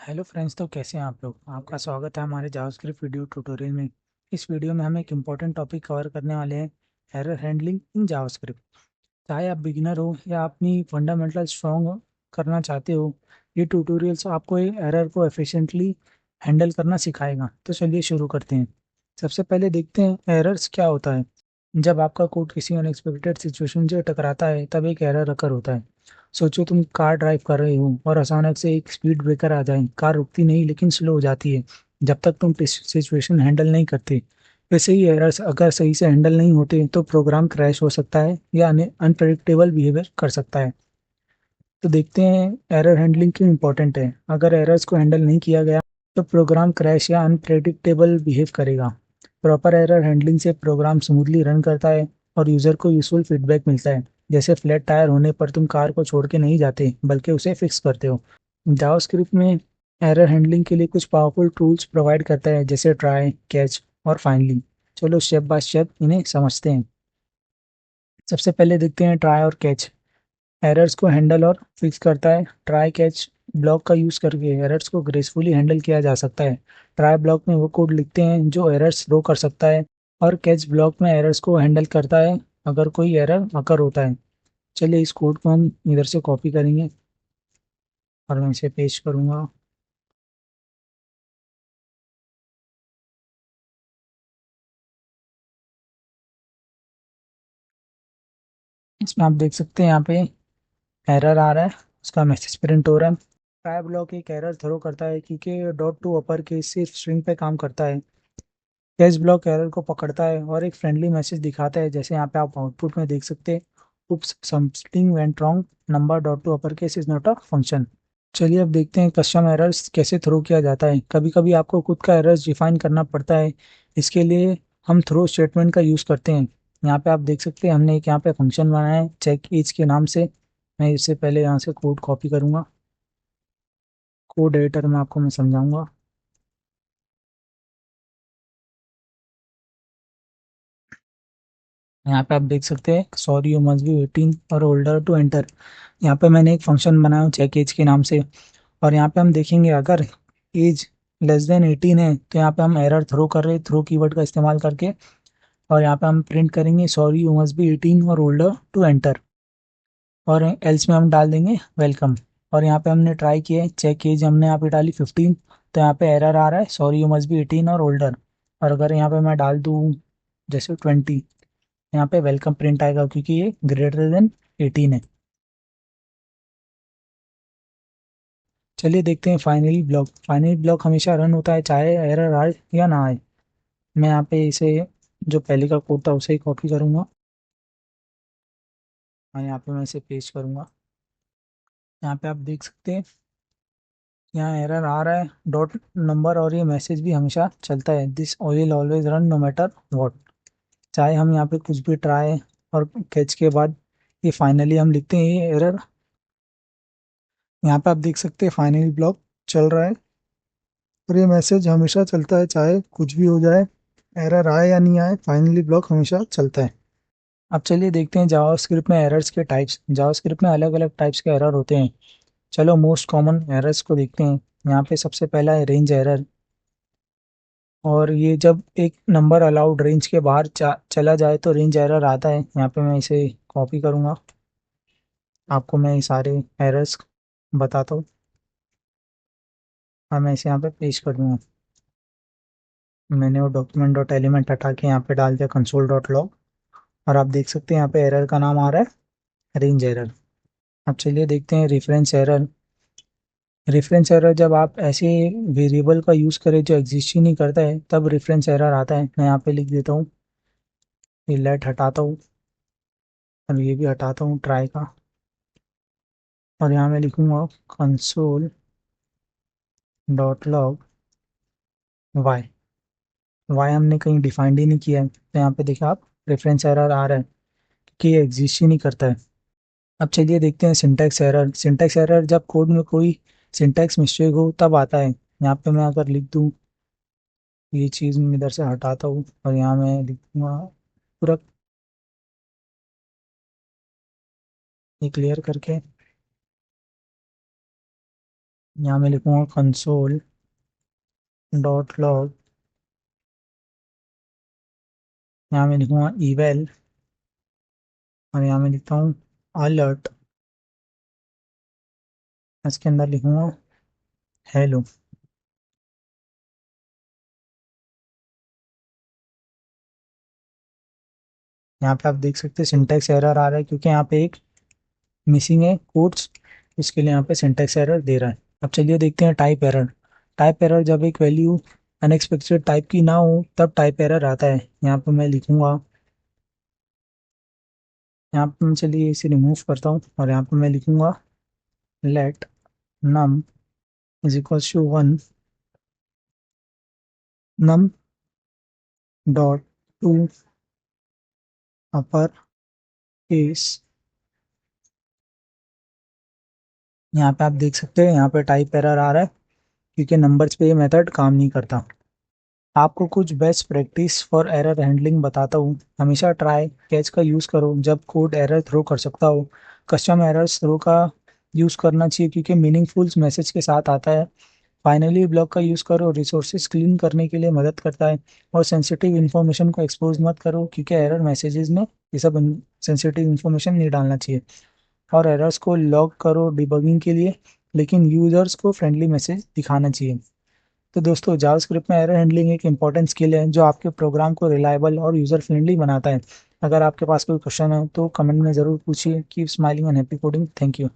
Hello friends, तो कैसे हैं आप लोग। आपका स्वागत है हमारे जावास्क्रिप्ट वीडियो ट्यूटोरियल में। इस वीडियो में हम एक इम्पॉर्टेंट टॉपिक कवर करने वाले हैं, एरर हैंडलिंग इन जावास्क्रिप्ट। चाहे आप बिगिनर हो या अपनी फंडामेंटल स्ट्रॉन्ग करना चाहते हो, ये ट्यूटोरियल्स आपको एरर को एफिशिएंटली हैंडल करना सिखाएगा। तो चलिए शुरू करते हैं। सबसे पहले देखते हैं एरर्स क्या होता है। जब आपका कोड किसी अनएक्सपेक्टेड सिचुएशन से टकराता है तब एक एरर अकर होता है। सोचो तुम कार ड्राइव कर रहे हो और अचानक से एक स्पीड ब्रेकर आ जाए। कार रुकती नहीं लेकिन स्लो हो जाती है जब तक तुम सिचुएशन हैंडल नहीं करते। वैसे ही एरर्स अगर सही से हैंडल नहीं होते तो प्रोग्राम क्रैश हो सकता है या अनप्रेडिक्टेबल बिहेवियर कर सकता है। तो देखते हैं एरर हैंडलिंग क्यों इम्पोर्टेंट है। अगर एरर्स को हैंडल नहीं किया गया तो प्रोग्राम क्रैश या अनप्रेडिक्टेबल बिहेव करेगा। प्रॉपर एरर हैंडलिंग से प्रोग्राम स्मूथली रन करता है और यूज़र को यूजफुल फीडबैक मिलता है। जैसे फ्लैट टायर होने पर तुम कार को छोड़ के नहीं जाते बल्कि उसे फिक्स करते हो। जावास्क्रिप्ट में एरर हैंडलिंग के लिए कुछ पावरफुल टूल्स प्रोवाइड करता है, जैसे ट्राई, कैच और फाइनली। चलो स्टेप बाय स्टेप इन्हें समझते हैं। सबसे पहले देखते हैं ट्राई और कैच। एरर्स को हैंडल और फिक्स करता है। ट्राई कैच ब्लॉक का यूज़ करके एरर्स को ग्रेसफुली हैंडल किया जा सकता है। ट्राई ब्लॉक में वो कोड लिखते हैं जो एरर्स थ्रो कर सकता है, और कैच ब्लॉक में एरर्स को हैंडल करता है अगर कोई एरर अकर होता है। चलिए इस कोड को हम इधर से कॉपी करेंगे और मैं इसे पेस्ट करूँगा। इसमें आप देख सकते हैं यहाँ पे एरर आ रहा है, उसका मैसेज प्रिंट हो रहा है। ट्राई ब्लॉक एक एरर थ्रो करता है क्योंकि डॉट टू अपर केस सिर्फ स्ट्रिंग पे काम करता है। कैच ब्लॉक एरर को पकड़ता है और एक फ्रेंडली मैसेज दिखाता है, जैसे यहाँ पे आप आउटपुट में देख सकते हैं, oops something went wrong, number dot to upper case is not a function. चलिए अब देखते हैं कस्टम एरर्स कैसे थ्रो किया जाता है। कभी कभी आपको खुद का एरर्स डिफाइन करना पड़ता है। इसके लिए हम थ्रो स्टेटमेंट का यूज़ करते हैं। यहाँ पे आप देख सकते हैं हमने एक यहाँ पे फंक्शन बनाया है चेक एज के नाम से। मैं इससे पहले यहाँ से कोड कॉपी करूँगा। कोड एडिटर में आपको मैं समझाऊंगा। यहाँ पे आप देख सकते हैं सॉरी यू मस्ट बी 18 और ओल्डर टू एंटर। यहाँ पे मैंने एक फंक्शन बनाया चेक एज के नाम से। और यहाँ पे हम देखेंगे अगर एज लेस देन 18 है तो यहाँ पे हम एरर थ्रो कर रहे हैं थ्रो कीवर्ड का इस्तेमाल करके। और यहाँ पे हम प्रिंट करेंगे सॉरी यू मस्ट बी 18 और ओल्डर टू एंटर। और एल्स में हम डाल देंगे वेलकम। और यहाँ पे हमने ट्राई किया है चेक एज, हमने यहाँ पे डाली 15, तो यहाँ पे एरर आ रहा है सॉरी यू मस्ट बी 18 और ओल्डर। और अगर यहाँ पे मैं डाल दूँ जैसे 20, यहाँ पे वेलकम प्रिंट आएगा क्योंकि ये ग्रेटर देन 18 है। चलिए देखते हैं फाइनली ब्लॉक। फाइनली ब्लॉक हमेशा रन होता है चाहे एरर आए या ना आए। मैं यहाँ पे इसे जो पहले का कोड था उसे ही कॉपी करूँगा और यहाँ पे मैं इसे पेस्ट करूँगा। यहाँ पे आप देख सकते हैं यहाँ एरर आ रहा है डॉट नंबर, और ये मैसेज भी हमेशा चलता है, this will always run no matter what. चाहे हम यहाँ पे कुछ भी ट्राई और कैच के बाद ये फाइनली हम लिखते हैं ये एरर। यहाँ पे आप देख सकते हैं फाइनली ब्लॉक चल रहा है और ये मैसेज हमेशा चलता है चाहे कुछ भी हो जाए, एरर आए या नहीं आए, फाइनली ब्लॉक हमेशा चलता है। अब चलिए देखते हैं जावास्क्रिप्ट में एरर्स के टाइप्स। जावास्क्रिप्ट में अलग अलग टाइप्स के एरर होते हैं। चलो मोस्ट कॉमन एरर्स को देखते हैं। यहाँ पे सबसे पहला है रेंज एरर। और ये जब एक नंबर अलाउड रेंज के बाहर चला जाए तो रेंज एरर आता है। यहाँ पे मैं इसे कॉपी करूँगा, आपको मैं ये सारे एरर्स बताता हूँ और मैं इसे यहाँ पे पेस्ट कर दूँगा। मैंने वो डॉक्यूमेंट डॉट एलिमेंट हटा के यहाँ पे डाल दिया कंसोल डॉट लॉग। और आप देख सकते हैं यहाँ पे एरर का नाम आ रहा है रेंज एरर। अब चलिए देखते हैं रेफरेंस एरर। रेफरेंस एरर जब आप ऐसे वेरिएबल का यूज़ करें जो एग्जिस्ट ही नहीं करता है तब रेफरेंस एरर आता है। मैं यहाँ पे लिख देता हूँ, ये लेट हटाता हूँ और ये भी हटाता हूँ ट्राई का। और यहाँ मैं लिखूँगा console dot log y. Y हमने कहीं डिफाइंड ही नहीं किया है तो यहाँ पे देखिए आप रेफरेंस एरर आ रहा है कि ये एग्जिस्ट ही नहीं करता है। अब चलिए देखते हैं सिंटैक्स एरर। सिंटैक्स एरर जब कोड में कोई सिंटैक्स मिस्टेक हो तब आता है। यहाँ पे मैं अगर लिख दूँ, ये चीज़ मैं इधर से हटाता हूँ और यहाँ मैं लिखूँगा पूरा ये क्लियर करके। यहाँ मैं लिखूँगा कंसोल डॉट लॉग, यहाँ मैं लिखूँगा इवेल, और यहाँ मैं लिखता हूँ अलर्ट, इसके अंदर लिखूँगा हेलो। यहाँ पे आप देख सकते हैं सिंटैक्स एरर आ रहा है क्योंकि यहाँ पे एक मिसिंग है कोट्स, इसके लिए यहाँ पे सिंटैक्स एरर दे रहा है। अब चलिए देखते हैं टाइप एरर। टाइप एरर जब एक वैल्यू अनएक्सपेक्टेड टाइप की ना हो तब टाइप एरर आता है। यहाँ पे मैं लिखूँगा, यहाँ पे मैं चलिए इसे रिमूव करता हूँ और यहाँ पे मैं लिखूँगा let num is equals to 1, num dot to upper case. यहाँ पे आप देख सकते हैं यहाँ पे टाइप एरर आ रहा है क्योंकि नंबर्स पे ये मेथड काम नहीं करता। आपको कुछ best practice for error handling बताता हूँ। हमेशा ट्राई कैच का यूज़ करो जब कोड एरर थ्रो कर सकता हो। कस्टम एरर्स थ्रो का यूज़ करना चाहिए क्योंकि मीनिंगफुल मैसेज के साथ आता है। फाइनली ब्लॉक का यूज़ करो, रिसोर्सेज क्लीन करने के लिए मदद करता है। और सेंसिटिव इन्फॉर्मेशन को एक्सपोज मत करो क्योंकि एरर मैसेजेस में ये सब सेंसिटिव इन्फॉर्मेशन नहीं डालना चाहिए। और एरर्स को लॉग करो डिबगिंग के लिए, लेकिन यूजर्स को फ्रेंडली मैसेज दिखाना चाहिए। तो दोस्तों जावास्क्रिप्ट में एरर हैंडलिंग एक इंपॉर्टेंट स्किल है जो आपके प्रोग्राम को रिलायबल और यूज़र फ्रेंडली बनाता है। अगर आपके पास कोई क्वेश्चन है तो कमेंट में ज़रूर पूछिए। Keep smiling and happy coding. Thank you.